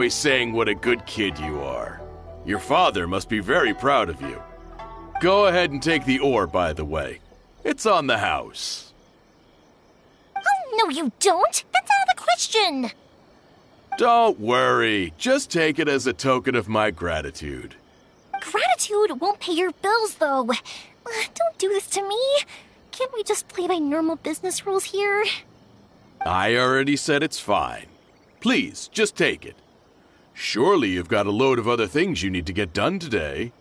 Always saying what a good kid you are. Your father must be very proud of you. Go ahead and take the ore, by the way. It's on the house. Oh, no you don't! That's out of the question! Don't worry. Just take it as a token of my gratitude. Gratitude won't pay your bills, though. Don't do this to me. Can't we just play by normal business rules here? I already said it's fine. Please, just take it. Surely you've got a load of other things you need to get done today.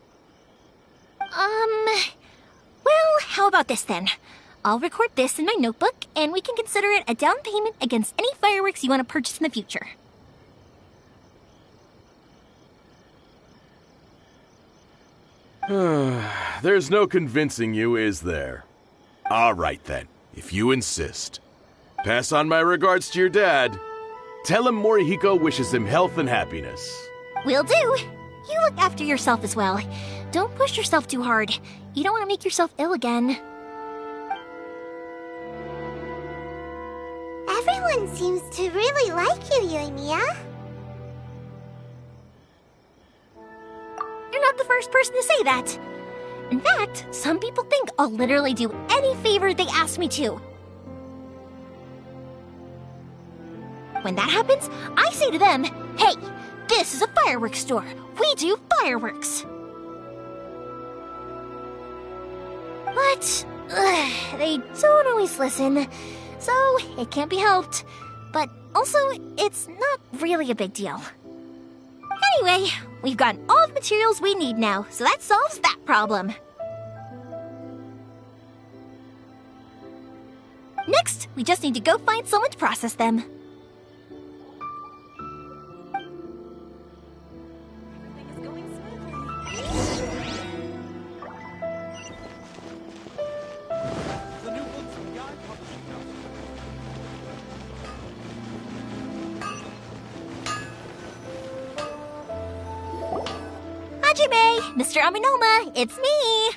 Well, how about this then? I'll record this in my notebook, and we can consider it a down payment against any fireworks you want to purchase in the future. There's no convincing you, is there? All right then, if you insist. Pass on my regards to your dad. Tell him Morihiko wishes him health and happiness. Will do. You look after yourself as well. Don't push yourself too hard. You don't want to make yourself ill again. Everyone seems to really like you, Yoimiya. You're not the first person to say that. In fact, some people think I'll literally do any favor they ask me to. When that happens, I say to them, hey, this is a fireworks store. We do fireworks. But they don't always listen, so it can't be helped. But also, it's not really a big deal. Anyway, we've gotten all the materials we need now, so that solves that problem. Next, we just need to go find someone to process them. Mr. Aminoma, it's me!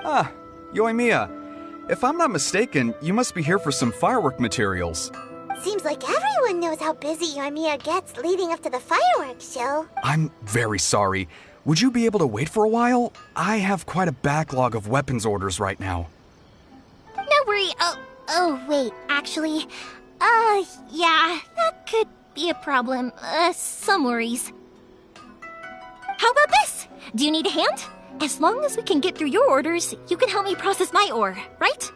Ah, Yoimiya. If I'm not mistaken, you must be here for some firework materials. Seems like everyone knows how busy Yoimiya gets leading up to the fireworks show. I'm very sorry. Would you be able to wait for a while? I have quite a backlog of weapons orders right now. No worry. Oh, wait, actually. Yeah, that could be a problem. Some worries. How about this? Do you need a hand? As long as we can get through your orders, you can help me process my ore, right?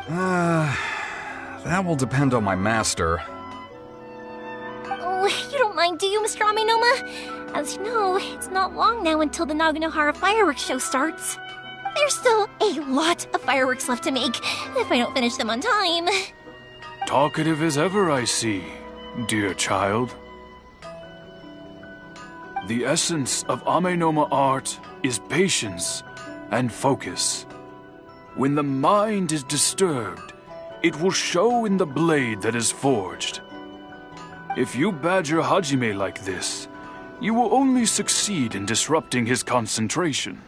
That will depend on my master. Oh, you don't mind, do you, Mr. Aminoma? As you know, it's not long now until the Naganohara fireworks show starts. There's still a lot of fireworks left to make, if I don't finish them on time. Talkative as ever, I see, dear child. The essence of Amenoma art is patience and focus. When the mind is disturbed, it will show in the blade that is forged. If you badger Hajime like this, you will only succeed in disrupting his concentration.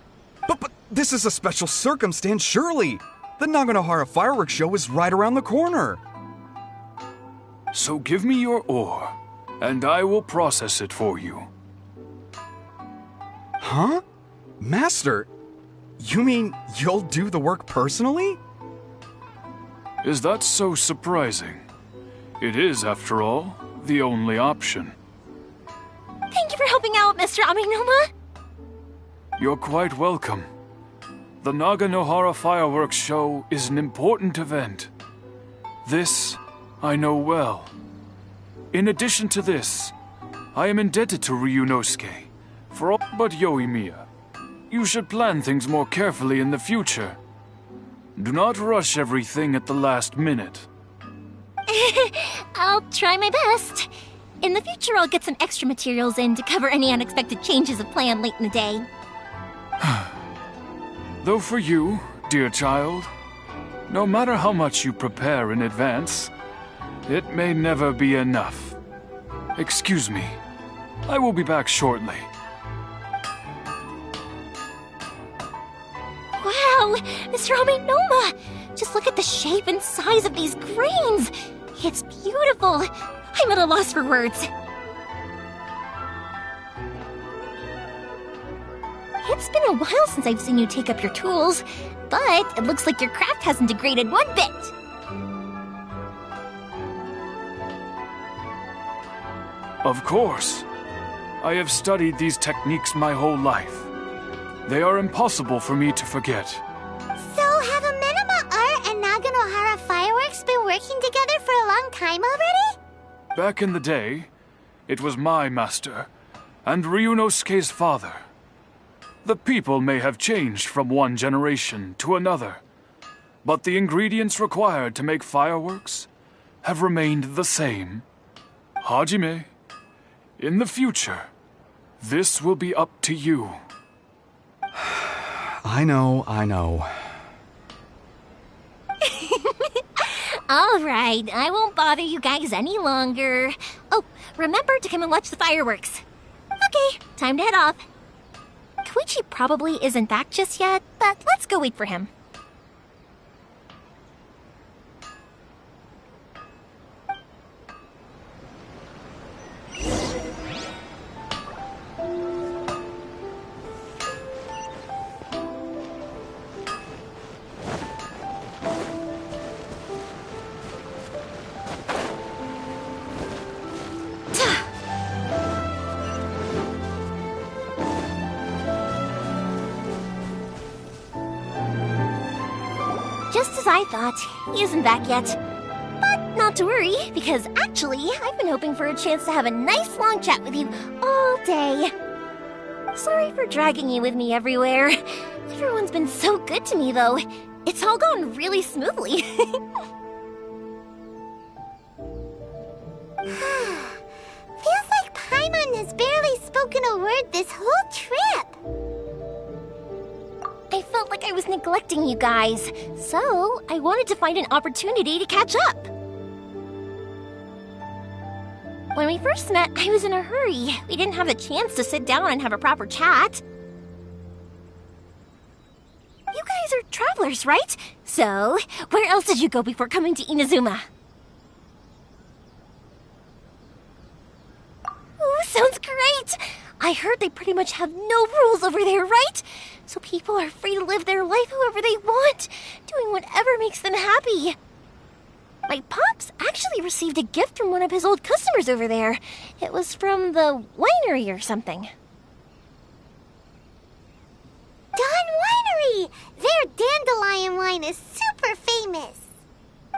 But this is a special circumstance, surely! The Naganohara fireworks show is right around the corner! So give me your ore, and I will process it for you. Huh? Master, you mean you'll do the work personally? Is that so surprising? It is, after all, the only option. Thank you for helping out, Mr. Aminoma. You're quite welcome. The Naganohara fireworks show is an important event. This I know well. In addition to this, I am indebted to Ryunosuke for all but Yoimiya. You should plan things more carefully in the future. Do not rush everything at the last minute. I'll try my best. In the future, I'll get some extra materials in to cover any unexpected changes of plan late in the day. Though for you, dear child, no matter how much you prepare in advance, it may never be enough. Excuse me. I will be back shortly. Wow, Mr. Aminoma! Just look at the shape and size of these grains! It's beautiful! I'm at a loss for words. It's been a while since I've seen you take up your tools, but it looks like your craft hasn't degraded one bit. Of course. I have studied these techniques my whole life. They are impossible for me to forget. So, have Amenema Art and Naganohara Fireworks been working together for a long time already? Back in the day, it was my master, and Ryunosuke's father. The people may have changed from one generation to another, but the ingredients required to make fireworks have remained the same. Hajime, in the future, this will be up to you. I know. All right, I won't bother you guys any longer. Oh, remember to come and watch the fireworks. Okay, time to head off. Koichi probably isn't back just yet, but let's go wait for him. Just as I thought, he isn't back yet. But not to worry, because actually, I've been hoping for a chance to have a nice long chat with you all day. Sorry for dragging you with me everywhere. Everyone's been so good to me, though. It's all gone really smoothly. Feels like Paimon has barely spoken a word this whole trip. I felt like I was neglecting you guys, so I wanted to find an opportunity to catch up. When we first met, I was in a hurry. We didn't have a chance to sit down and have a proper chat. You guys are travelers, right? So, where else did you go before coming to Inazuma? Ooh, sounds great! I heard they pretty much have no rules over there, right? So people are free to live their life however they want, doing whatever makes them happy. My pops actually received a gift from one of his old customers over there. It was from the winery or something. Dawn Winery! Their dandelion wine is super famous.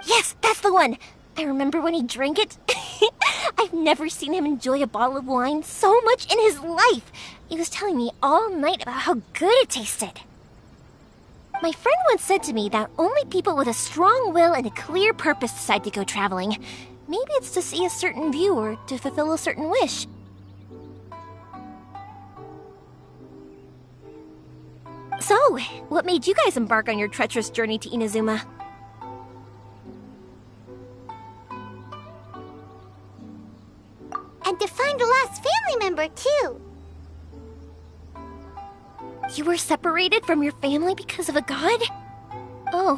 Yes, that's the one. I remember when he drank it. I've never seen him enjoy a bottle of wine so much in his life. He was telling me all night about how good it tasted. My friend once said to me that only people with a strong will and a clear purpose decide to go traveling. Maybe it's to see a certain view or to fulfill a certain wish. So, what made you guys embark on your treacherous journey to Inazuma? And to find a lost family member, too. You were separated from your family because of a god? Oh,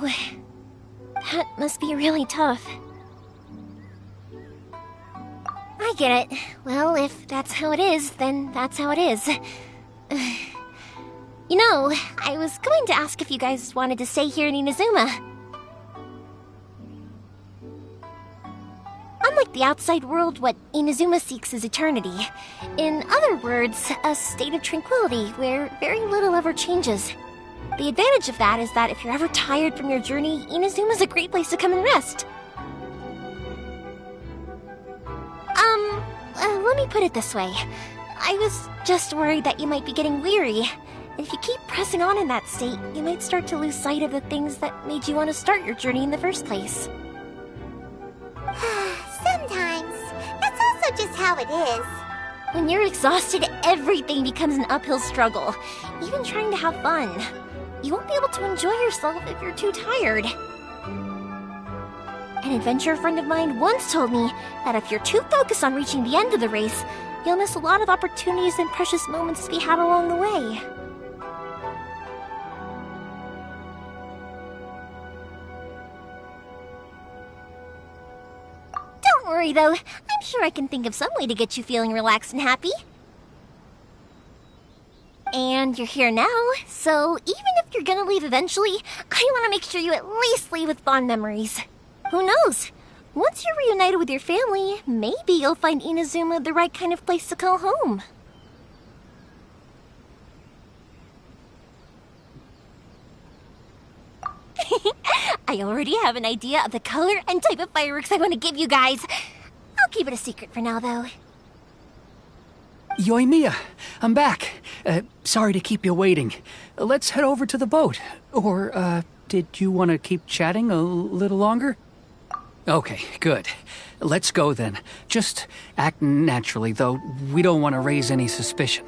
that must be really tough. I get it. Well, if that's how it is, then that's how it is. You know, I was going to ask if you guys wanted to stay here in Inazuma. Unlike the outside world, what Inazuma seeks is eternity. In other words, a state of tranquility where very little ever changes. The advantage of that is that if you're ever tired from your journey, Inazuma's a great place to come and rest. Let me put it this way. I was just worried that you might be getting weary. If you keep pressing on in that state, you might start to lose sight of the things that made you want to start your journey in the first place. Sometimes. That's also just how it is. When you're exhausted, everything becomes an uphill struggle, even trying to have fun. You won't be able to enjoy yourself if you're too tired. An adventurer friend of mine once told me that if you're too focused on reaching the end of the race, you'll miss a lot of opportunities and precious moments to be had along the way. Don't worry, though. I'm sure I can think of some way to get you feeling relaxed and happy. And you're here now, so even if you're gonna leave eventually, I want to make sure you at least leave with fond memories. Who knows? Once you're reunited with your family, maybe you'll find Inazuma the right kind of place to call home. I already have an idea of the color and type of fireworks I want to give you guys. I'll keep it a secret for now, though. Yoimiya, I'm back. Sorry to keep you waiting. Let's head over to the boat. Or, did you want to keep chatting a little longer? Okay, good. Let's go then. Just act naturally, though we don't want to raise any suspicion.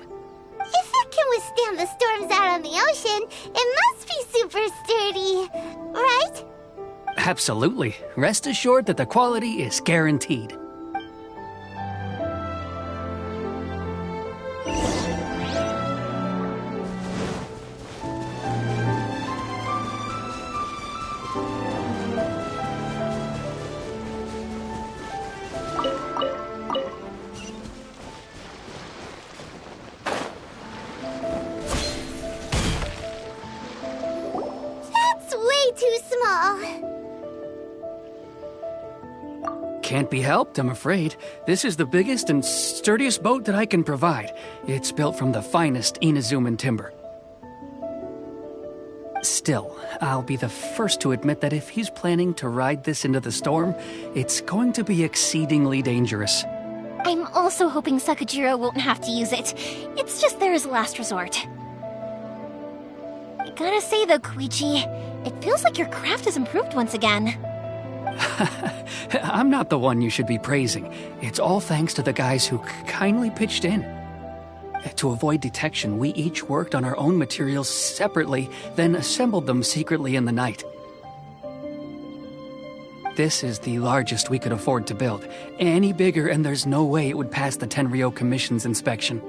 If it can withstand the storms out on the ocean, it must be super sturdy, right? Absolutely. Rest assured that the quality is guaranteed. Too small. Can't be helped, I'm afraid. This is the biggest and sturdiest boat that I can provide. It's built from the finest Inazuman timber. Still, I'll be the first to admit that if he's planning to ride this into the storm, it's going to be exceedingly dangerous. I'm also hoping Sakajiro won't have to use it. It's just there as a last resort. I gotta say though, Koichi, it feels like your craft has improved once again. I'm not the one you should be praising. It's all thanks to the guys who kindly pitched in. To avoid detection, we each worked on our own materials separately, then assembled them secretly in the night. This is the largest we could afford to build. Any bigger and there's no way it would pass the Tenryou Commission's inspection.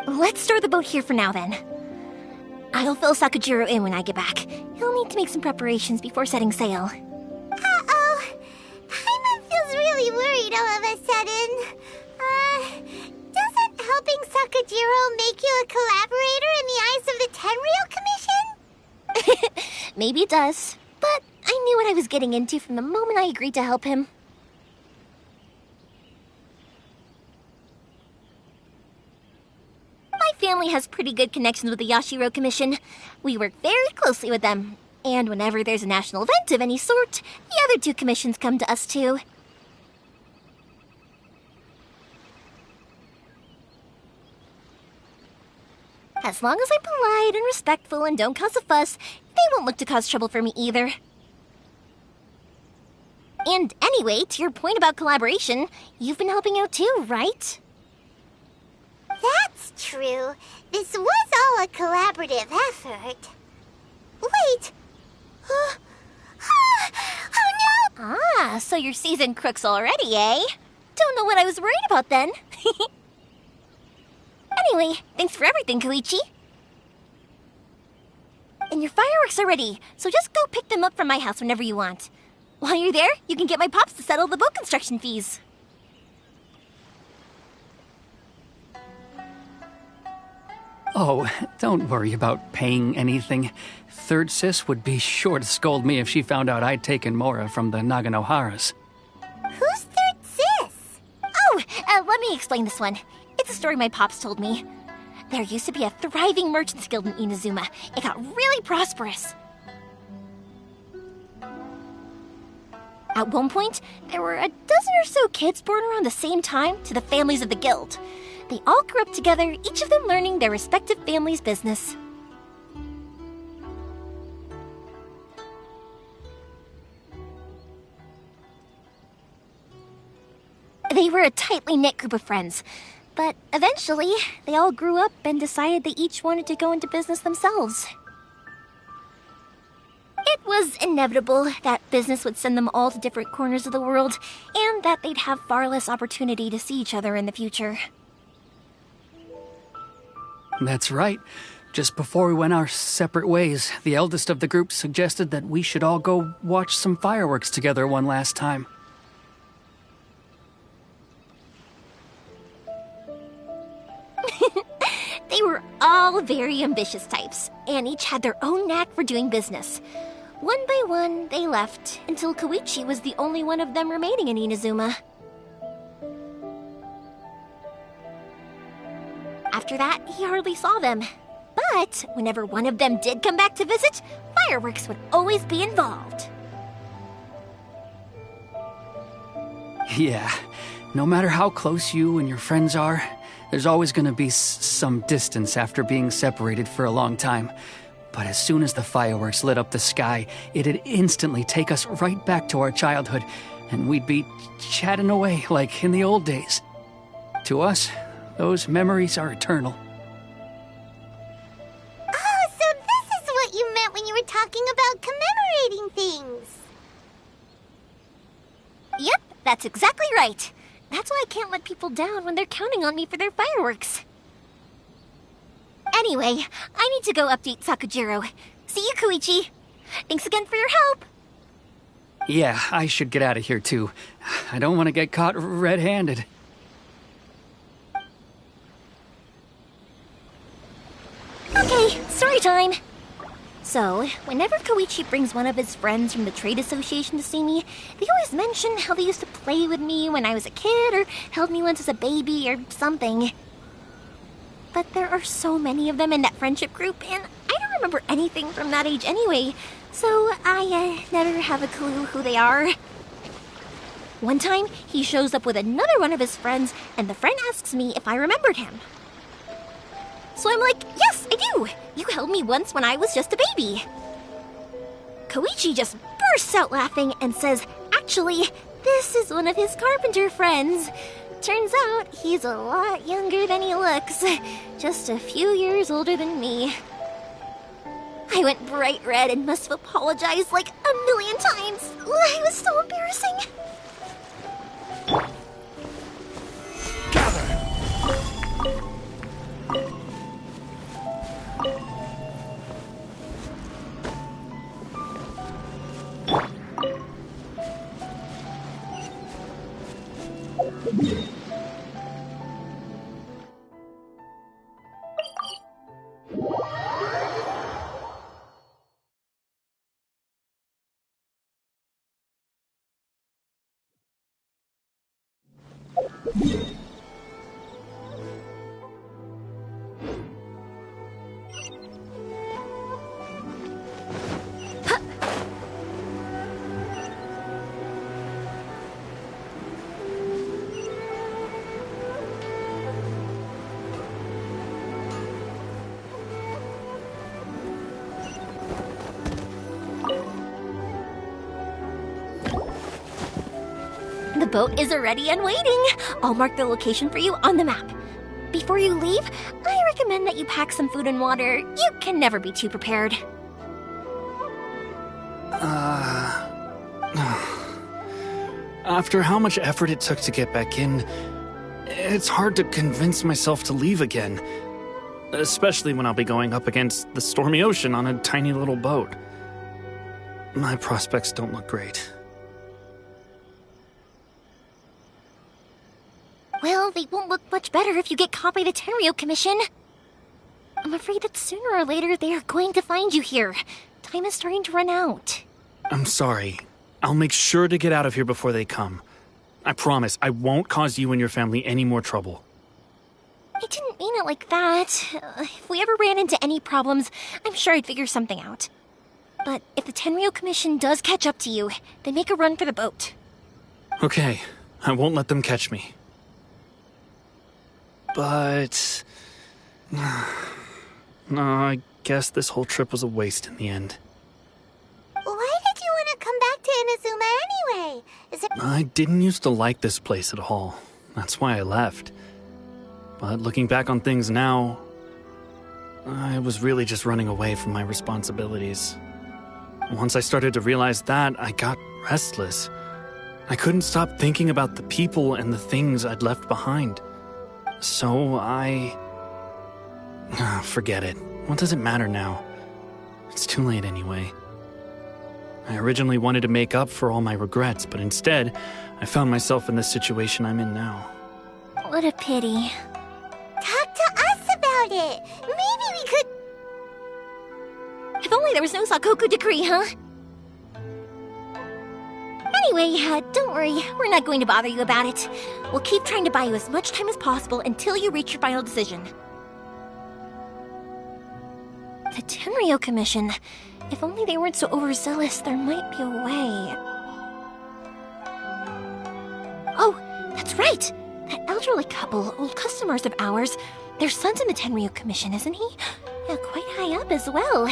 Let's store the boat here for now then. I'll fill Sakajiro in when I get back. He'll need to make some preparations before setting sail. Uh-oh. Paimon feels really worried all of a sudden. Doesn't helping Sakajiro make you a collaborator in the eyes of the Tenryou Commission? Maybe it does, but I knew what I was getting into from the moment I agreed to help him. My family has pretty good connections with the Yashiro Commission. We work very closely with them. And whenever there's a national event of any sort, the other two commissions come to us too. As long as I'm polite and respectful and don't cause a fuss, they won't look to cause trouble for me either. And anyway, to your point about collaboration, you've been helping out too, right? That's true. This was all a collaborative effort. Wait! Oh no! Ah, so you're seasoned crooks already, eh? Don't know what I was worried about then. Anyway, thanks for everything, Koichi. And your fireworks are ready, so just go pick them up from my house whenever you want. While you're there, you can get my pops to settle the boat construction fees. Oh, don't worry about paying anything. Third Sis would be sure to scold me if she found out I'd taken Mora from the Naganoharas. Who's Third Sis? Oh, let me explain this one. It's a story my pops told me. There used to be a thriving merchants guild in Inazuma. It got really prosperous. At one point, there were a dozen or so kids born around the same time to the families of the guild. They all grew up together, each of them learning their respective family's business. They were a tightly knit group of friends, but eventually, they all grew up and decided they each wanted to go into business themselves. It was inevitable that business would send them all to different corners of the world, and that they'd have far less opportunity to see each other in the future. That's right. Just before we went our separate ways, the eldest of the group suggested that we should all go watch some fireworks together one last time. They were all very ambitious types, and each had their own knack for doing business. One by one, they left, until Koichi was the only one of them remaining in Inazuma. After that, he hardly saw them. But whenever one of them did come back to visit, fireworks would always be involved. Yeah, no matter how close you and your friends are, there's always going to be some distance after being separated for a long time. But as soon as the fireworks lit up the sky, it'd instantly take us right back to our childhood, and we'd be chatting away like in the old days. To us, those memories are eternal. Oh, so this is what you meant when you were talking about commemorating things. Yep, that's exactly right. That's why I can't let people down when they're counting on me for their fireworks. Anyway, I need to go update Sakujiro. See you, Koichi. Thanks again for your help. Yeah, I should get out of here too. I don't want to get caught red-handed. Okay, story time. So, whenever Koichi brings one of his friends from the trade association to see me, they always mention how they used to play with me when I was a kid or held me once as a baby or something. But there are so many of them in that friendship group, and I don't remember anything from that age anyway, so I never have a clue who they are. One time, he shows up with another one of his friends, and the friend asks me if I remembered him. So I'm like, yes, I do! You held me once when I was just a baby. Koichi just bursts out laughing and says, actually, this is one of his carpenter friends. Turns out he's a lot younger than he looks. Just a few years older than me. I went bright red and must have apologized like a million times. It was so embarrassing. The boat is ready and waiting. I'll mark the location for you on the map. Before you leave, I recommend that you pack some food and water. You can never be too prepared. After how much effort it took to get back in, it's hard to convince myself to leave again. Especially when I'll be going up against the stormy ocean on a tiny little boat. My prospects don't look great. Well, they won't look much better if you get caught by the Tenryou Commission. I'm afraid that sooner or later they are going to find you here. Time is starting to run out. I'm sorry. I'll make sure to get out of here before they come. I promise I won't cause you and your family any more trouble. I didn't mean it like that. If we ever ran into any problems, I'm sure I'd figure something out. But if the Tenryou Commission does catch up to you, then make a run for the boat. Okay, I won't let them catch me. But... no, I guess this whole trip was a waste in the end. Why did you want to come back to Inazuma anyway? Is it... I didn't used to like this place at all. That's why I left. But looking back on things now, I was really just running away from my responsibilities. Once I started to realize that, I got restless. I couldn't stop thinking about the people and the things I'd left behind. So forget it. What does it matter now? It's too late anyway. I originally wanted to make up for all my regrets, but instead, I found myself in the situation I'm in now. What a pity. Talk to us about about it. Maybe we could... If only there was no Sakoku decree, huh? Anyway, don't worry. We're not going to bother you about it. We'll keep trying to buy you as much time as possible until you reach your final decision. The Tenryo Commission. If only they weren't so overzealous, there might be a way. Oh, that's right! That elderly couple, old customers of ours, their son's in the Tenryo Commission, isn't he? Yeah, quite high up as well.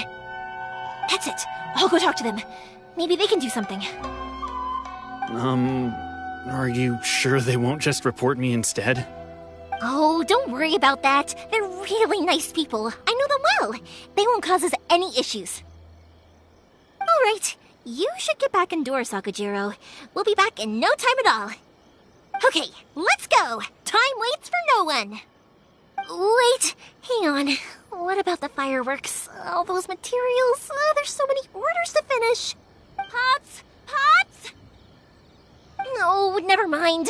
That's it. I'll go talk to them. Maybe they can do something. Are you sure they won't just report me instead? Oh, don't worry about that. They're really nice people. I know them well. They won't cause us any issues. All right. You should get back indoors, Sakujiro. We'll be back in no time at all. Okay, let's go. Time waits for no one. Wait, hang on. What about the fireworks? All those materials? There's so many orders to finish. Pots! Pots! No, never mind.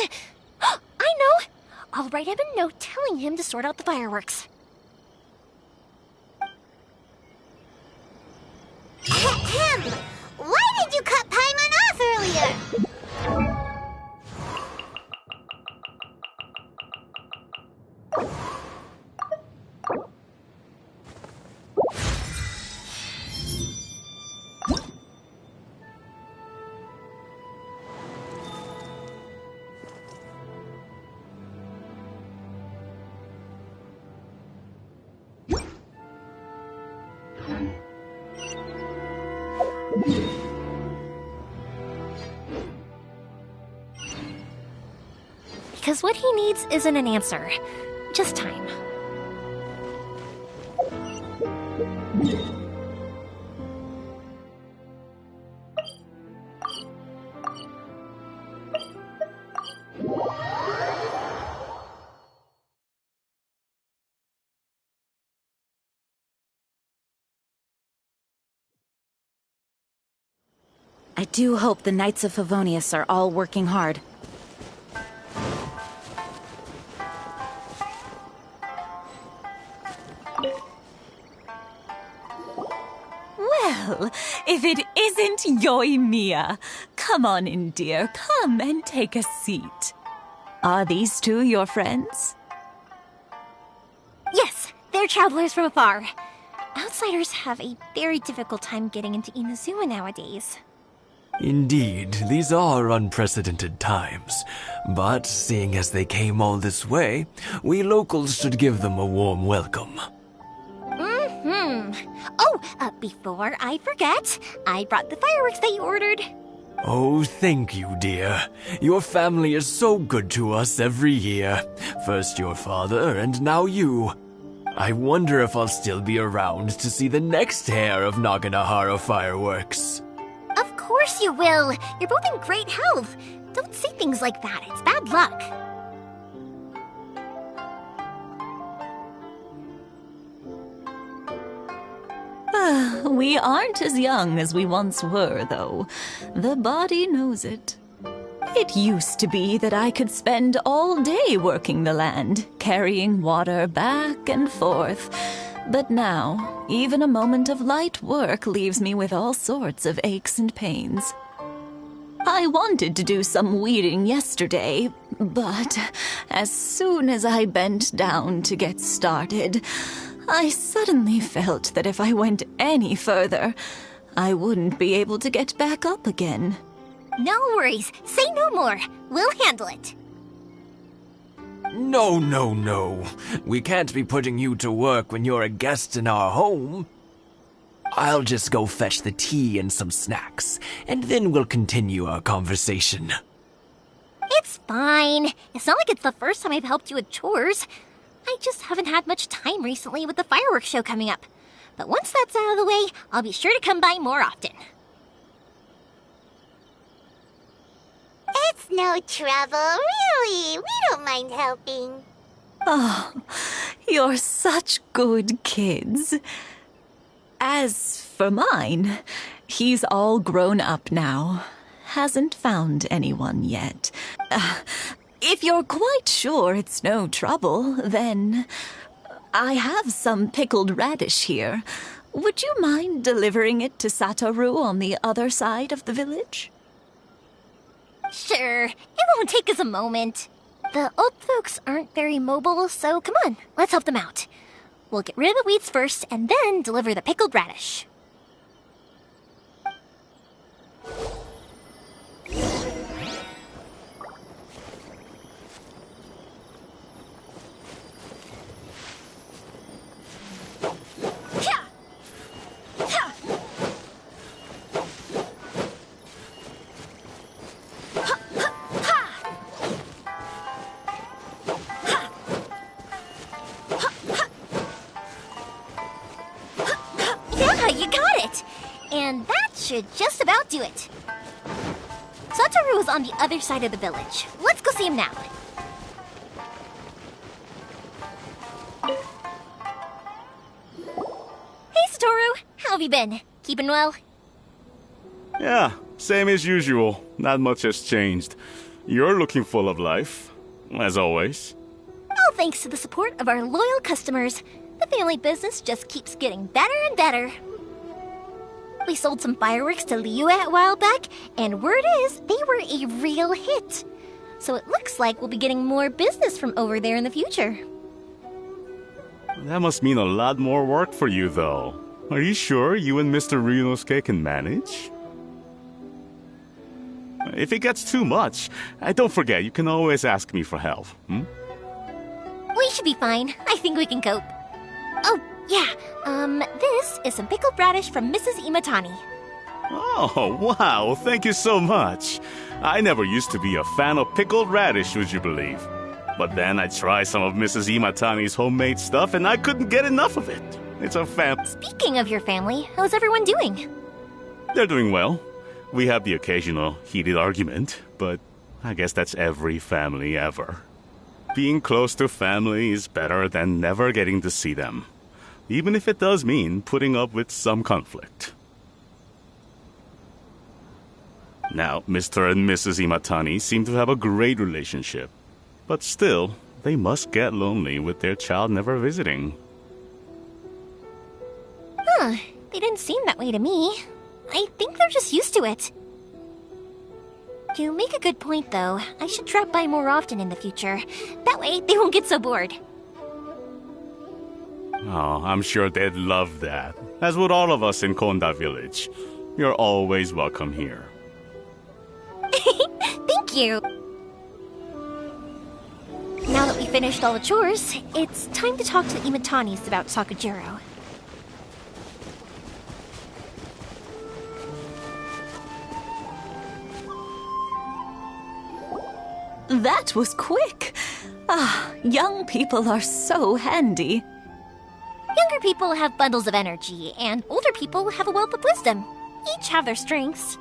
I know. I'll write him a note telling him to sort out the fireworks. Why did you cut Paimon off earlier? Because what he needs isn't an answer, just time. I do hope the Knights of Favonius are all working hard. Well, if it isn't Yoimiya. Come on in, dear. Come and take a seat. Are these two your friends? Yes, they're travelers from afar. Outsiders have a very difficult time getting into Inazuma nowadays. Indeed, these are unprecedented times. But seeing as they came all this way, we locals should give them a warm welcome. Oh, before I forget, I brought the fireworks that you ordered. Oh, thank you, dear. Your family is so good to us every year. First your father, and now you. I wonder if I'll still be around to see the next hair of Naganohara fireworks. Of course you will. You're both in great health. Don't say things like that. It's bad luck. We aren't as young as we once were, though. The body knows it. It used to be that I could spend all day working the land, carrying water back and forth. But now, even a moment of light work leaves me with all sorts of aches and pains. I wanted to do some weeding yesterday, but as soon as I bent down to get started, I suddenly felt that if I went any further, I wouldn't be able to get back up again. No worries. Say no more. We'll handle it. No. We can't be putting you to work when you're a guest in our home. I'll just go fetch the tea and some snacks, and then we'll continue our conversation. It's fine. It's not like it's the first time I've helped you with chores. I just haven't had much time recently with the fireworks show coming up. But once that's out of the way, I'll be sure to come by more often. It's no trouble, really. We don't mind helping. Oh, you're such good kids. As for mine, he's all grown up now. Hasn't found anyone yet. If you're quite sure it's no trouble, then I have some pickled radish here. Would you mind delivering it to Satoru on the other side of the village? Sure, it won't take us a moment. The old folks aren't very mobile, so come on, let's help them out. We'll get rid of the weeds first and then deliver the pickled radish. And that should just about do it. Satoru is on the other side of the village. Let's go see him now. Hey, Satoru. How have you been? Keeping well? Yeah, same as usual. Not much has changed. You're looking full of life, as always. All thanks to the support of our loyal customers. The family business just keeps getting better and better. We sold some fireworks to Liu a while back, and word is they were a real hit. So it looks like we'll be getting more business from over there in the future. That must mean a lot more work for you, though. Are you sure you and Mr. Ryunosuke can manage? If it gets too much, don't forget, you can always ask me for help. We should be fine. I think we can cope. Oh, yeah. This is some pickled radish from Mrs. Imatani. Oh, wow. Thank you so much. I never used to be a fan of pickled radish, would you believe? But then I tried some of Mrs. Imatani's homemade stuff, and I couldn't get enough of it. It's a Speaking of your family, how's everyone doing? They're doing well. We have the occasional heated argument, but I guess that's every family ever. Being close to family is better than never getting to see them, even if it does mean putting up with some conflict. Now, Mr. and Mrs. Imatani seem to have a great relationship, but still, they must get lonely with their child never visiting. Huh, they didn't seem that way to me. I think they're just used to it. You make a good point, though. I should drop by more often in the future. That way, they won't get so bored. Oh, I'm sure they'd love that. As would all of us in Konda Village. You're always welcome here. Thank you. Now that we finished all the chores, it's time to talk to the Imatanis about Sakujiro. That was quick. Young people are so handy. Younger people have bundles of energy, and older people have a wealth of wisdom. Each have their strengths.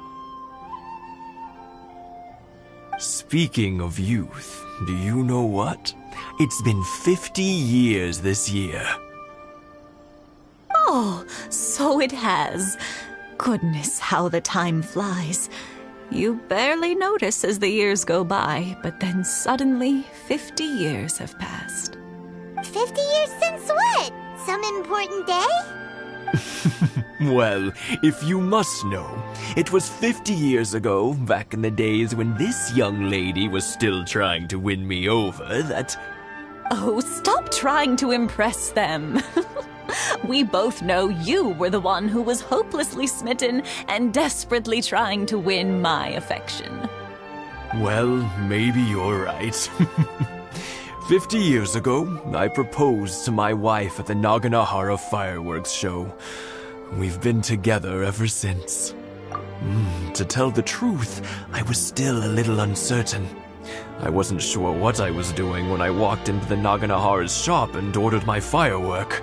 Speaking of youth, do you know what? It's been 50 years this year. Oh, so it has. Goodness, how the time flies. You barely notice as the years go by, but then suddenly 50 years have passed. 50 years since what? Some important day? Well, if you must know, it was 50 years ago, back in the days when this young lady was still trying to win me over, that... Oh, stop trying to impress them. We both know you were the one who was hopelessly smitten and desperately trying to win my affection. Well, maybe you're right. 50 years ago, I proposed to my wife at the Naganahara fireworks show. We've been together ever since. To tell the truth, I was still a little uncertain. I wasn't sure what I was doing when I walked into the Naganahara's shop and ordered my firework.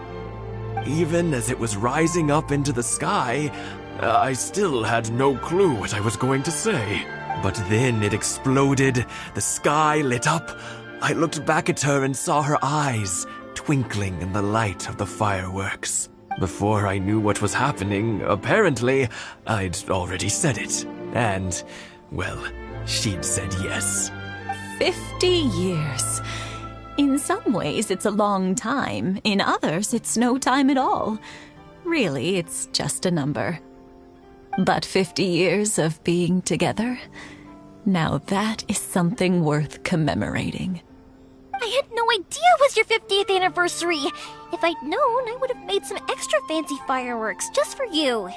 Even as it was rising up into the sky, I still had no clue what I was going to say. But then it exploded, the sky lit up. I looked back at her and saw her eyes twinkling in the light of the fireworks. Before I knew what was happening, apparently, I'd already said it. And, well, she'd said yes. 50 years. In some ways, it's a long time. In others, it's no time at all. Really, it's just a number. But 50 years of being together? Now that is something worth commemorating. I had no idea it was your 50th anniversary. If I'd known, I would have made some extra fancy fireworks just for you.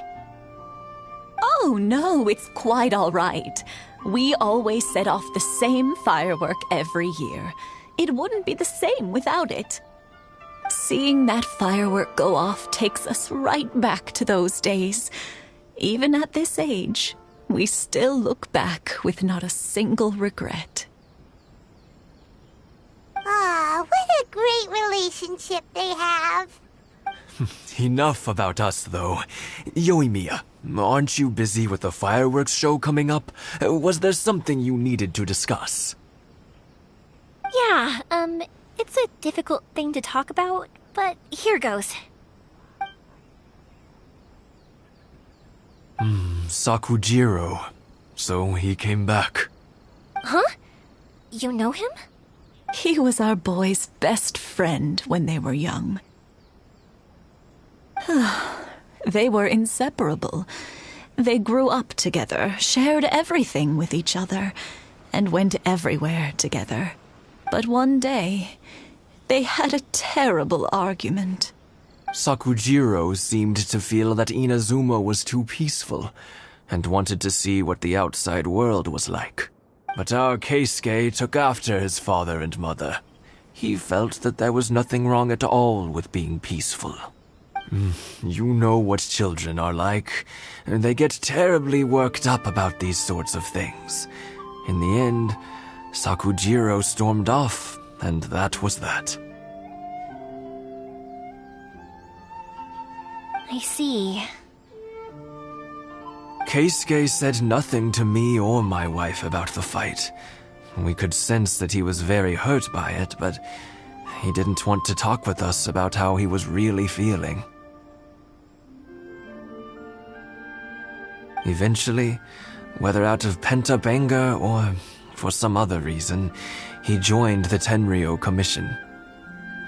Oh, no, it's quite all right. We always set off the same firework every year. It wouldn't be the same without it. Seeing that firework go off takes us right back to those days. Even at this age, we still look back with not a single regret. Ah, what a great relationship they have. Enough about us, though. Yoimiya, aren't you busy with the fireworks show coming up? Was there something you needed to discuss? Yeah, it's a difficult thing to talk about, but here goes. Sakujiro. So he came back. Huh? You know him? He was our boys' best friend when they were young. They were inseparable. They grew up together, shared everything with each other, and went everywhere together. But one day, they had a terrible argument. Sakujiro seemed to feel that Inazuma was too peaceful, and wanted to see what the outside world was like. But our Keisuke took after his father and mother. He felt that there was nothing wrong at all with being peaceful. You know what children are like. They get terribly worked up about these sorts of things. In the end, Sakujiro stormed off, and that was that. I see. Keisuke said nothing to me or my wife about the fight. We could sense that he was very hurt by it, but he didn't want to talk with us about how he was really feeling. Eventually, whether out of pent-up anger or for some other reason, he joined the Tenryou Commission.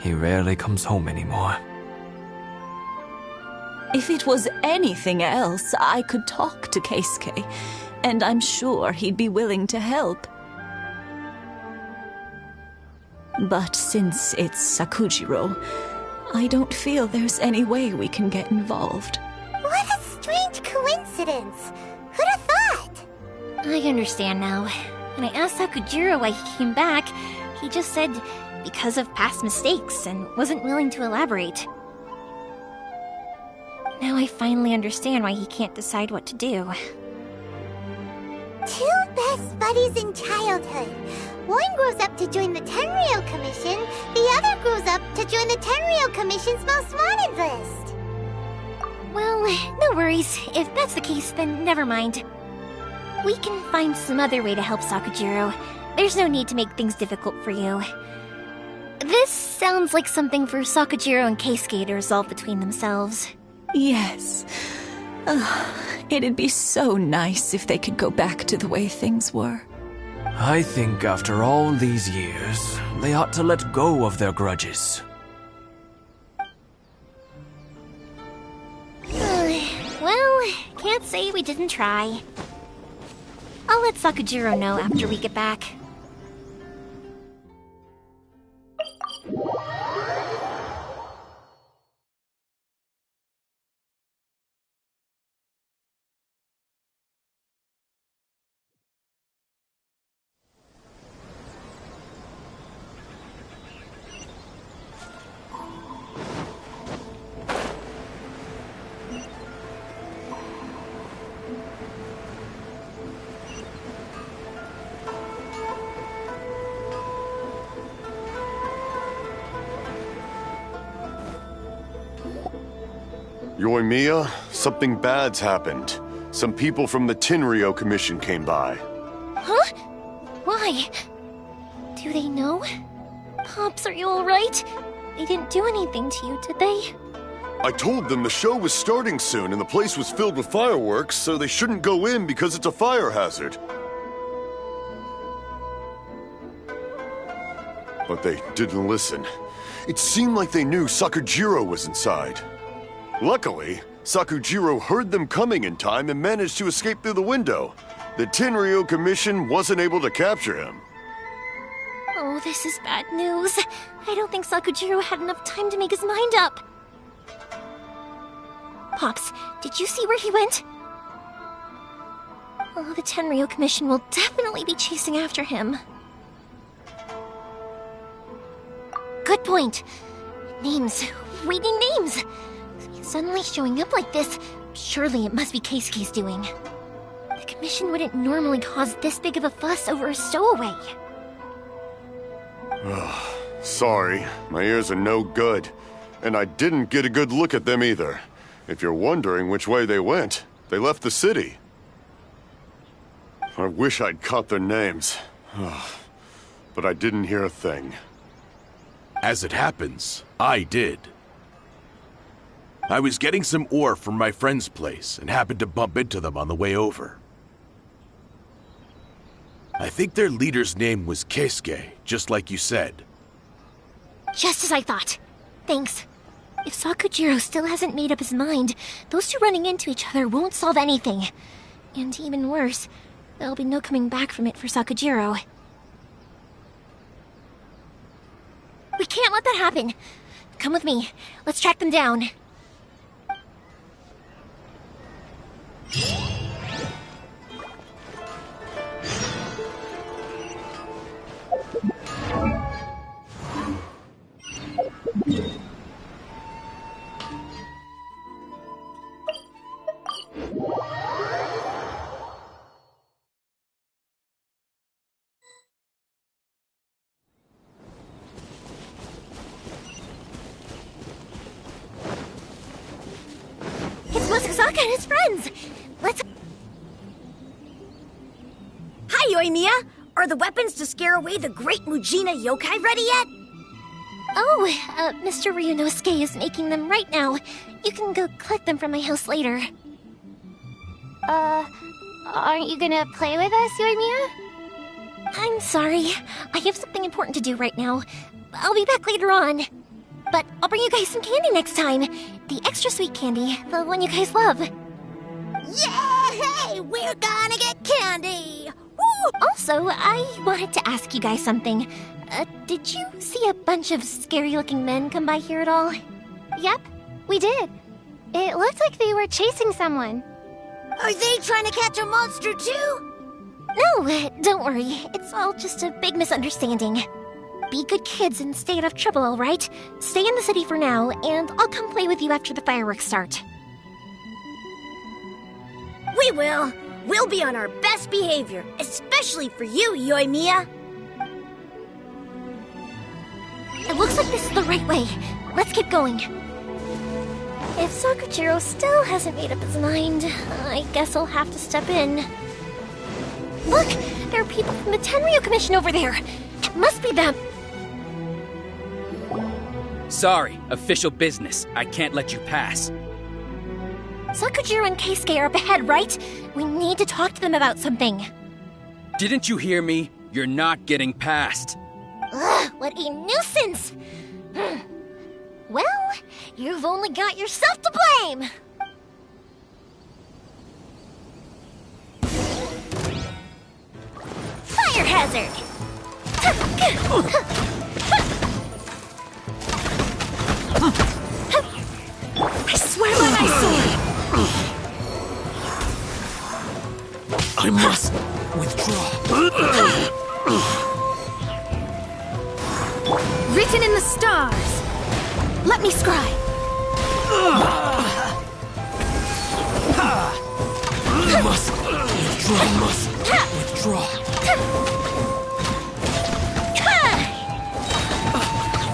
He rarely comes home anymore. If it was anything else, I could talk to Keisuke, and I'm sure he'd be willing to help. But since it's Sakujiro, I don't feel there's any way we can get involved. What a strange coincidence. Who'd have thought? I understand now. When I asked Sakujiro why he came back, he just said because of past mistakes and wasn't willing to elaborate. Now I finally understand why he can't decide what to do. Two best buddies in childhood. One grows up to join the Tenryou Commission, the other grows up to join the Tenryou Commission's most wanted list. Well, no worries. If that's the case, then never mind. We can find some other way to help Sakujiro. There's no need to make things difficult for you. This sounds like something for Sakujiro and Keisuke to resolve between themselves. Yes. It'd be so nice if they could go back to the way things were. I think after all these years, they ought to let go of their grudges. Well, can't say we didn't try. I'll let Sakujiro know after we get back. Yoimiya, something bad's happened. Some people from the Tenryou Commission came by. Huh? Why? Do they know? Pops, are you alright? They didn't do anything to you, did they? I told them the show was starting soon and the place was filled with fireworks, so they shouldn't go in because it's a fire hazard. but they didn't listen. It seemed like they knew Sakujiro was inside. Luckily, Sakujiro heard them coming in time and managed to escape through the window. The Tenryou Commission wasn't able to capture him. Oh, this is bad news. I don't think Sakujiro had enough time to make his mind up. Pops, did you see where he went? Oh, the Tenryou Commission will definitely be chasing after him. Good point. Names. Reading names. Suddenly showing up like this, surely it must be Keisuke's doing. The Commission wouldn't normally cause this big of a fuss over a stowaway. Sorry, my ears are no good. And I didn't get a good look at them either. If you're wondering which way they went, they left the city. I wish I'd caught their names. But I didn't hear a thing. As it happens, I did. I was getting some ore from my friend's place and happened to bump into them on the way over. I think their leader's name was Keisuke, just like you said. Just as I thought. Thanks. If Sakujiro still hasn't made up his mind, those two running into each other won't solve anything. And even worse, there'll be no coming back from it for Sakujiro. We can't let that happen. Come with me. Let's track them down. It's Masazaka and his friends! Let's... Hi, Yoimiya! Are the weapons to scare away the great Mujina yokai ready yet? Oh, Mr. Ryunosuke is making them right now. You can go collect them from my house later. Aren't you gonna play with us, Yoimiya? I'm sorry. I have something important to do right now. I'll be back later on. But I'll bring you guys some candy next time. The extra sweet candy, the one you guys love. Yay! We're gonna get candy! Woo! Also, I wanted to ask you guys something. Did you see a bunch of scary-looking men come by here at all? Yep, we did. It looked like they were chasing someone. Are they trying to catch a monster too? No, don't worry. It's all just a big misunderstanding. Be good kids and stay out of trouble, all right? Stay in the city for now, and I'll come play with you after the fireworks start. We will. We'll be on our best behavior, especially for you, Yoimiya. It looks like this is the right way. Let's keep going. If Sakujiro still hasn't made up his mind, I guess I'll have to step in. Look! There are people from the Tenryou Commission over there! It must be them! Sorry, official business. I can't let you pass. Sakujiro and Keisuke are up ahead, right? We need to talk to them about something. Didn't you hear me? You're not getting past. Ugh, what a nuisance! Well, you've only got yourself to blame! Fire hazard! I swear by my sword! I must withdraw. Written in the stars! Let me scry! I must withdraw.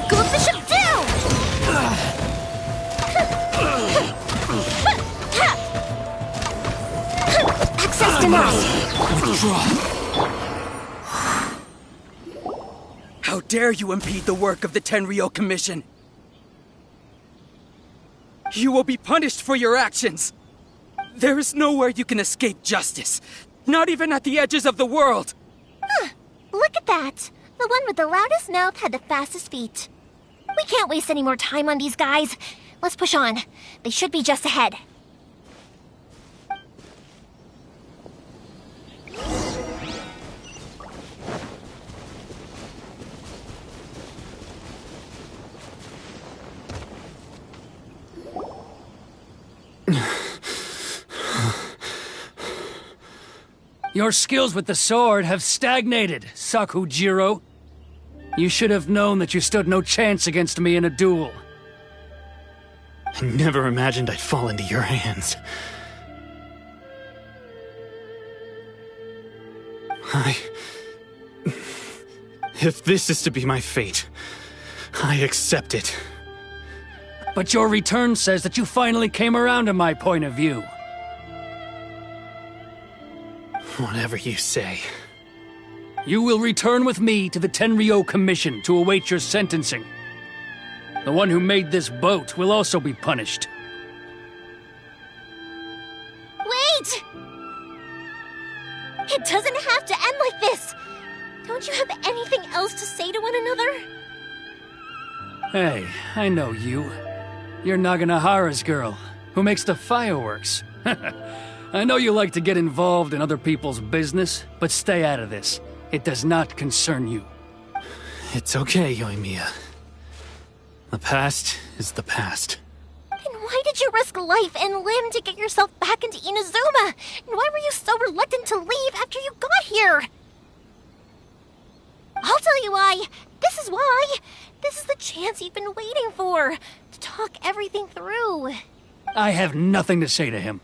Go Bishop down! Access denied! Withdraw. How dare you impede the work of the Tenryou Commission? You will be punished for your actions. There is nowhere you can escape justice. Not even at the edges of the world. Look at that. The one with the loudest mouth had the fastest feet. We can't waste any more time on these guys. Let's push on. They should be just ahead. Your skills with the sword have stagnated, Sakujiro. You should have known that you stood no chance against me in a duel. I never imagined I'd fall into your hands. If this is to be my fate, I accept it. But your return says that you finally came around to my point of view. Whatever you say. You will return with me to the Tenryou Commission to await your sentencing. The one who made this boat will also be punished. Wait! It doesn't have to end like this! Don't you have anything else to say to one another? Hey, I know you. You're Naganahara's girl, who makes the fireworks. I know you like to get involved in other people's business, but stay out of this. It does not concern you. It's okay, Yoimiya. The past is the past. Then why did you risk life and limb to get yourself back into Inazuma? And why were you so reluctant to leave after you got here? I'll tell you why. This is why. This is the chance you've been waiting for. To talk everything through. I have nothing to say to him.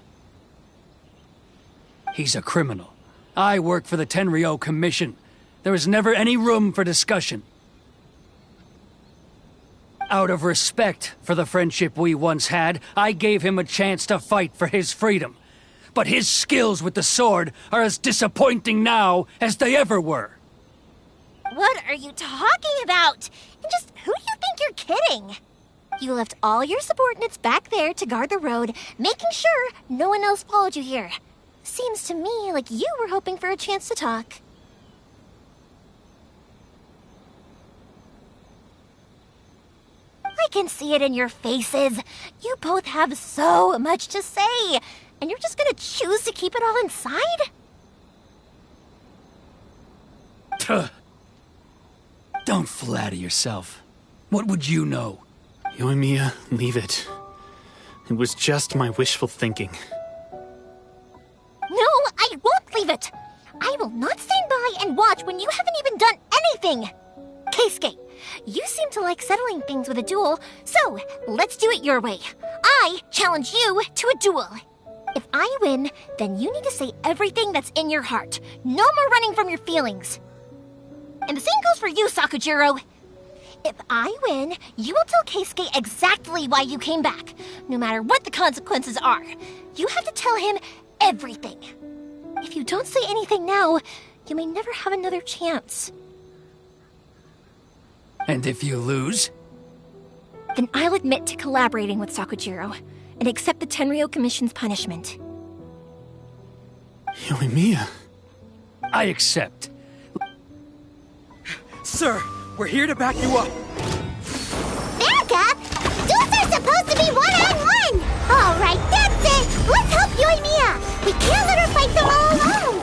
He's a criminal. I work for the Tenryou Commission. There is never any room for discussion. Out of respect for the friendship we once had, I gave him a chance to fight for his freedom. But his skills with the sword are as disappointing now as they ever were. What are you talking about? And just who do you think you're kidding? You left all your subordinates back there to guard the road, making sure no one else followed you here. Seems to me like you were hoping for a chance to talk. I can see it in your faces. You both have so much to say, and you're just gonna choose to keep it all inside? Tuh. Don't flatter yourself. What would you know? Yoimiya, leave it. It was just my wishful thinking. No, I won't leave it! I will not stand by and watch when you haven't even done anything! Keisuke, you seem to like settling things with a duel, so let's do it your way. I challenge you to a duel. If I win, then you need to say everything that's in your heart. No more running from your feelings. And the same goes for you, Sakujiro. If I win, you will tell Keisuke exactly why you came back, no matter what the consequences are. You have to tell him everything. If you don't say anything now, you may never have another chance. And if you lose? Then I'll admit to collaborating with Sakujiro and accept the Tenryou Commission's punishment. Yoimiya. I accept. Sir, we're here to back you up. Back up? Duels are supposed to be one-on-one! Alright, that's it! Let's help Yoimiya! We can't let her fight them all alone!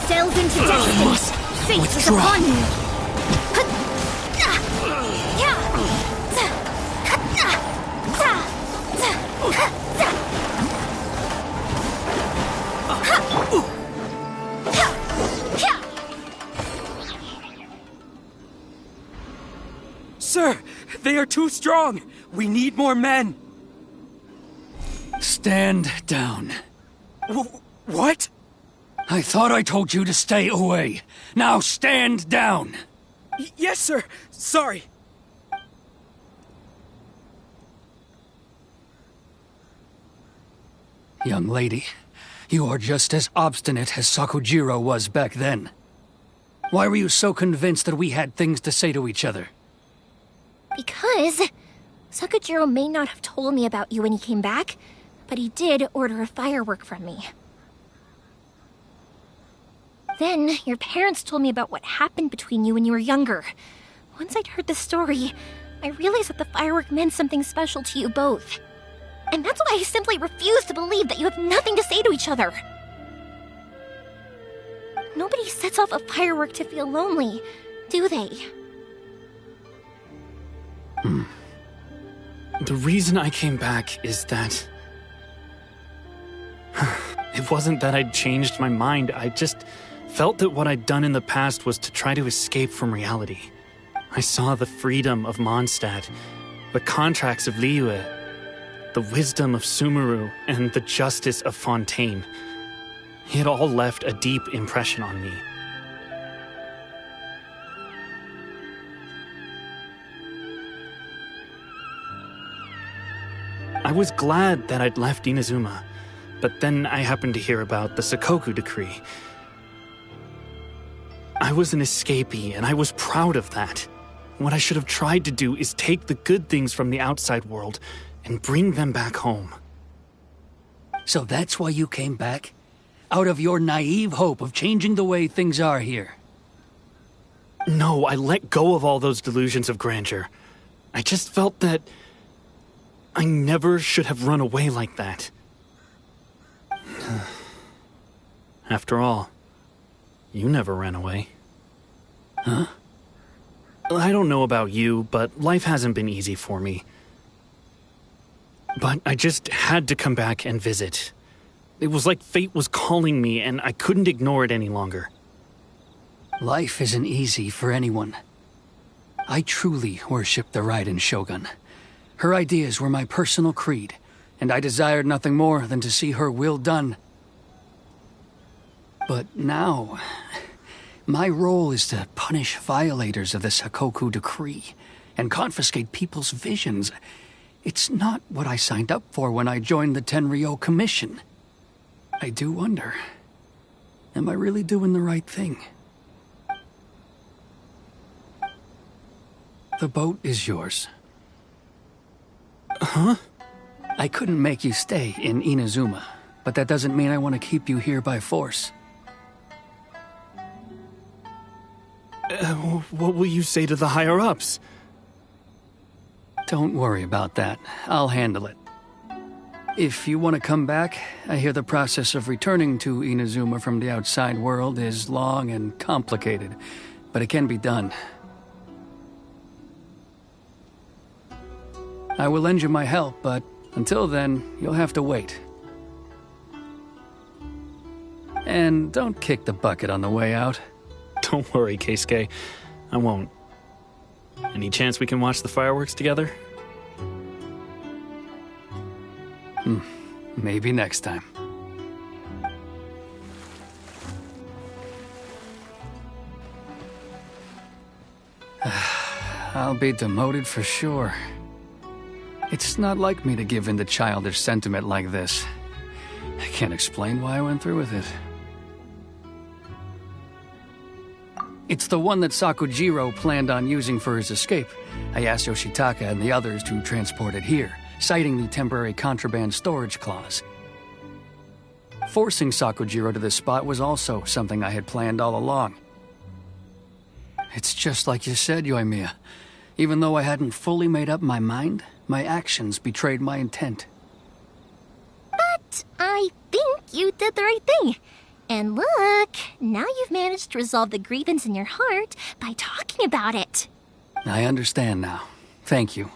Delve into destiny. Fate is upon you. Sir, they are too strong. We need more men. Stand down. What? I thought I told you to stay away. Now stand down. Yes, sir. Sorry. Young lady, you are just as obstinate as Sakujiro was back then. Why were you so convinced that we had things to say to each other? Because Sakujiro may not have told me about you when he came back, but he did order a firework from me. Then, your parents told me about what happened between you when you were younger. Once I'd heard the story, I realized that the firework meant something special to you both. And that's why I simply refuse to believe that you have nothing to say to each other. Nobody sets off a firework to feel lonely, do they? The reason I came back is that... It wasn't that I'd changed my mind, I just felt that what I'd done in the past was to try to escape from reality. I saw the freedom of Mondstadt, the contracts of Liyue, the wisdom of Sumeru, and the justice of Fontaine. It all left a deep impression on me. I was glad that I'd left Inazuma, but then I happened to hear about the Sakoku decree. I was an escapee, and I was proud of that. What I should have tried to do is take the good things from the outside world and bring them back home. So that's why you came back? Out of your naive hope of changing the way things are here? No, I let go of all those delusions of grandeur. I just felt that I never should have run away like that. After all, you never ran away. Huh? I don't know about you, but life hasn't been easy for me. But I just had to come back and visit. It was like fate was calling me, and I couldn't ignore it any longer. Life isn't easy for anyone. I truly worship the Raiden Shogun. Her ideas were my personal creed, and I desired nothing more than to see her will done. But now, my role is to punish violators of the Sakoku decree and confiscate people's visions. It's not what I signed up for when I joined the Tenryou Commission. I do wonder, am I really doing the right thing? The boat is yours. Huh? I couldn't make you stay in Inazuma, but that doesn't mean I want to keep you here by force. What will you say to the higher-ups? Don't worry about that. I'll handle it. If you want to come back, I hear the process of returning to Inazuma from the outside world is long and complicated, but it can be done. I will lend you my help, but until then, you'll have to wait. And don't kick the bucket on the way out. Don't worry, Keisuke. I won't. Any chance we can watch the fireworks together? Maybe next time. I'll be demoted for sure. It's not like me to give in to childish sentiment like this. I can't explain why I went through with it. It's the one that Sakujiro planned on using for his escape. I asked Yoshitaka and the others to transport it here, citing the temporary contraband storage clause. Forcing Sakujiro to this spot was also something I had planned all along. It's just like you said, Yoimiya. Even though I hadn't fully made up my mind, my actions betrayed my intent. But I think you did the right thing. And look, now you've managed to resolve the grievance in your heart by talking about it. I understand now. Thank you.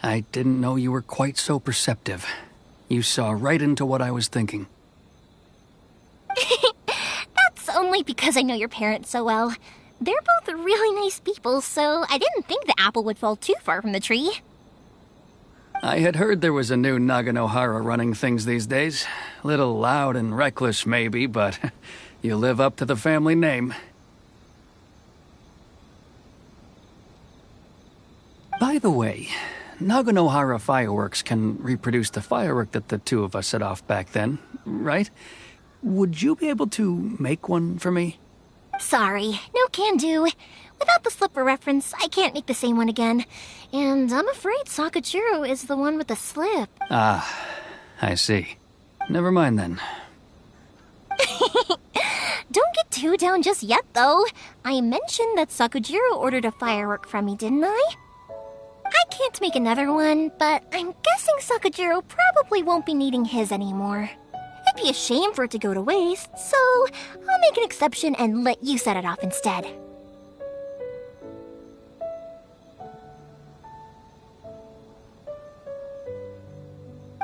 I didn't know you were quite so perceptive. You saw right into what I was thinking. That's only because I know your parents so well. They're both really nice people, so I didn't think the apple would fall too far from the tree. I had heard there was a new Naganohara running things these days. Little loud and reckless, maybe, but you live up to the family name. By the way, Naganohara fireworks can reproduce the firework that the two of us set off back then, right? Would you be able to make one for me? Sorry, no can do. Without the slipper reference, I can't make the same one again. And I'm afraid Sakujiro is the one with the slip. Ah, I see. Never mind then. Don't get too down just yet, though. I mentioned that Sakujiro ordered a firework from me, didn't I? I can't make another one, but I'm guessing Sakujiro probably won't be needing his anymore. It'd be a shame for it to go to waste, so I'll make an exception and let you set it off instead.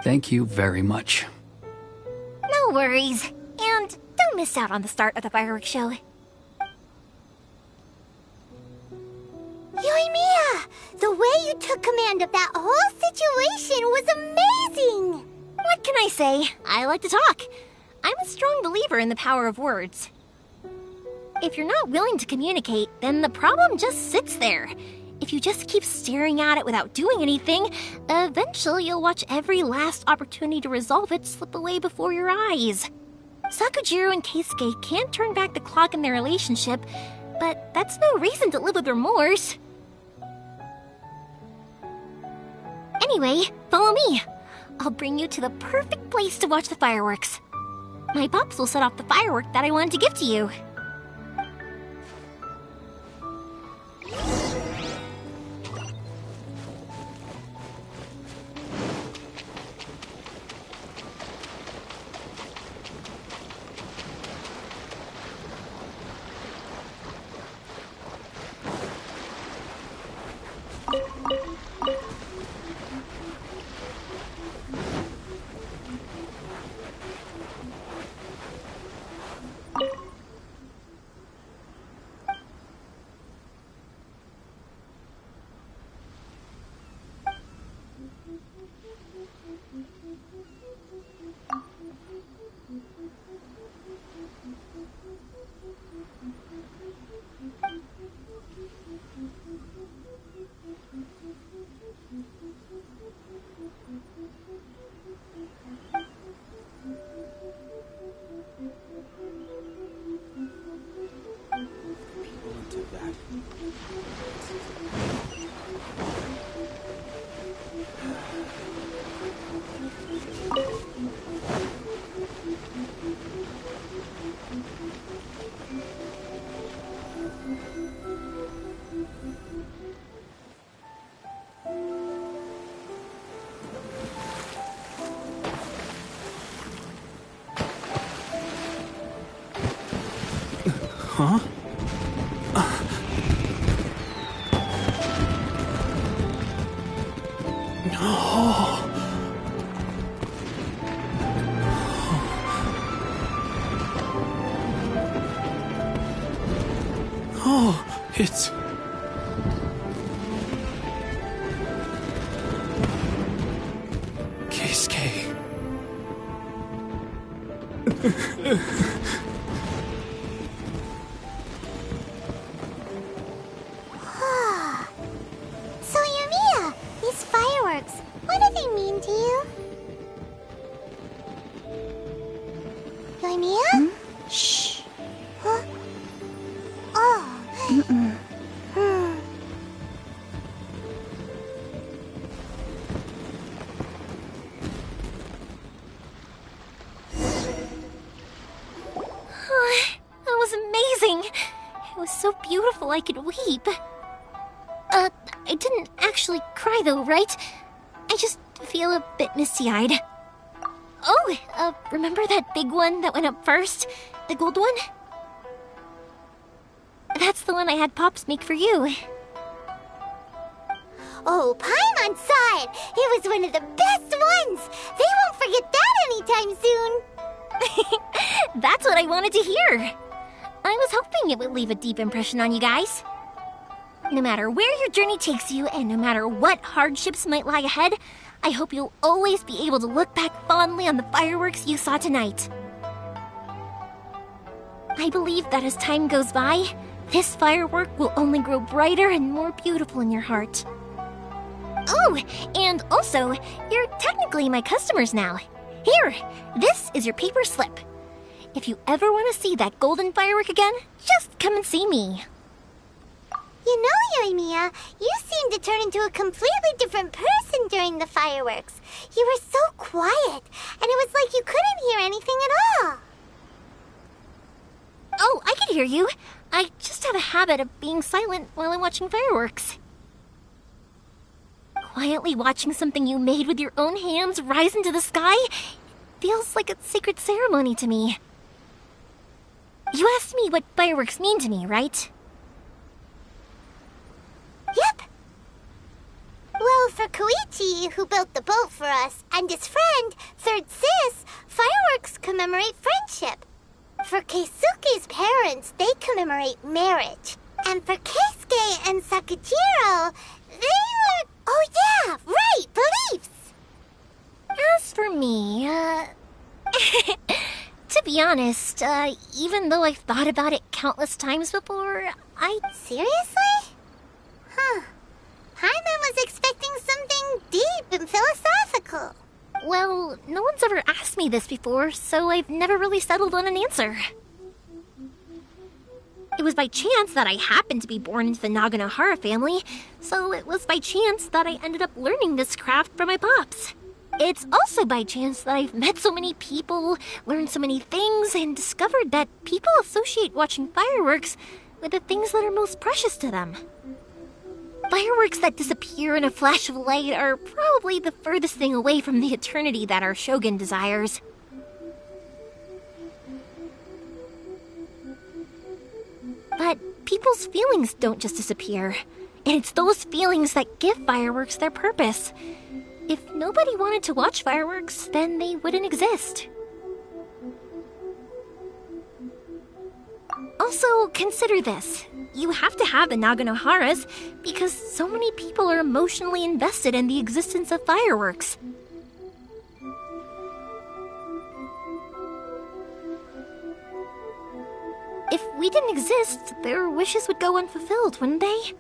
Thank you very much. No worries. And don't miss out on the start of the fireworks show. Yoimiya! The way you took command of that whole situation was amazing! What can I say? I like to talk. I'm a strong believer in the power of words. If you're not willing to communicate, then the problem just sits there. If you just keep staring at it without doing anything, eventually you'll watch every last opportunity to resolve it slip away before your eyes. Sakujiro and Keisuke can't turn back the clock in their relationship, but that's no reason to live with remorse. Anyway, follow me. I'll bring you to the perfect place to watch the fireworks. My pops will set off the firework that I wanted to give to you. Huh? Oh, it's... Keisuke. So, Yoimiya, these fireworks, what do they mean to you? Yoimiya? Shh. Huh? Oh. That was amazing. It was so beautiful I could weep. I didn't actually cry though, right? I just feel a bit misty-eyed. Oh, remember that big one that went up first? The gold one? That's the one I had Pops make for you. Oh, Paimon saw it! It was one of the best ones! They won't forget that anytime soon! That's what I wanted to hear. I was hoping it would leave a deep impression on you guys. No matter where your journey takes you, and no matter what hardships might lie ahead, I hope you'll always be able to look back fondly on the fireworks you saw tonight. I believe that as time goes by, this firework will only grow brighter and more beautiful in your heart. Oh, and also, you're technically my customers now. Here, this is your paper slip. If you ever want to see that golden firework again, just come and see me. You know, Yoimiya, you seemed to turn into a completely different person during the fireworks. You were so quiet, and it was like you couldn't hear anything at all. Oh, I can hear you. I just have a habit of being silent while I'm watching fireworks. Quietly watching something you made with your own hands rise into the sky feels like a sacred ceremony to me. You asked me what fireworks mean to me, right? Yep. Well, for Koichi, who built the boat for us, and his friend, Third Sis, fireworks commemorate friendship. For Keisuke's parents, they commemorate marriage. And for Keisuke and Sakujiro, they were... Oh yeah, right, beliefs! As for me, to be honest, even though I've thought about it countless times before, Seriously? Huh. Paimon was expecting something deep and philosophical. Well, no one's ever asked me this before, so I've never really settled on an answer. It was by chance that I happened to be born into the Naganohara family, so it was by chance that I ended up learning this craft from my pops. It's also by chance that I've met so many people, learned so many things, and discovered that people associate watching fireworks with the things that are most precious to them. Fireworks that disappear in a flash of light are probably the furthest thing away from the eternity that our shogun desires. But people's feelings don't just disappear, and it's those feelings that give fireworks their purpose. If nobody wanted to watch fireworks, then they wouldn't exist. Also, consider this. You have to have the Naganoharas because so many people are emotionally invested in the existence of fireworks. If we didn't exist, their wishes would go unfulfilled, wouldn't they?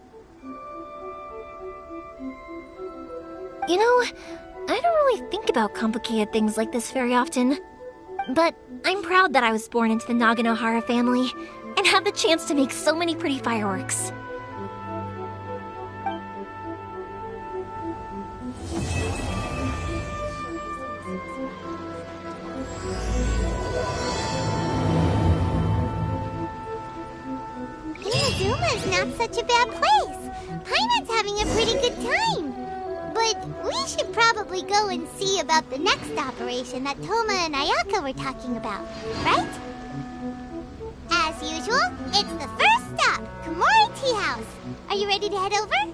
You know, I don't really think about complicated things like this very often. But I'm proud that I was born into the Naganohara family and have the chance to make so many pretty fireworks. Inazuma's not such a bad place. Paimon's having a pretty good time. But we should probably go and see about the next operation that Toma and Ayaka were talking about, right? As usual, it's the first stop, Komori Tea House. Are you ready to head over?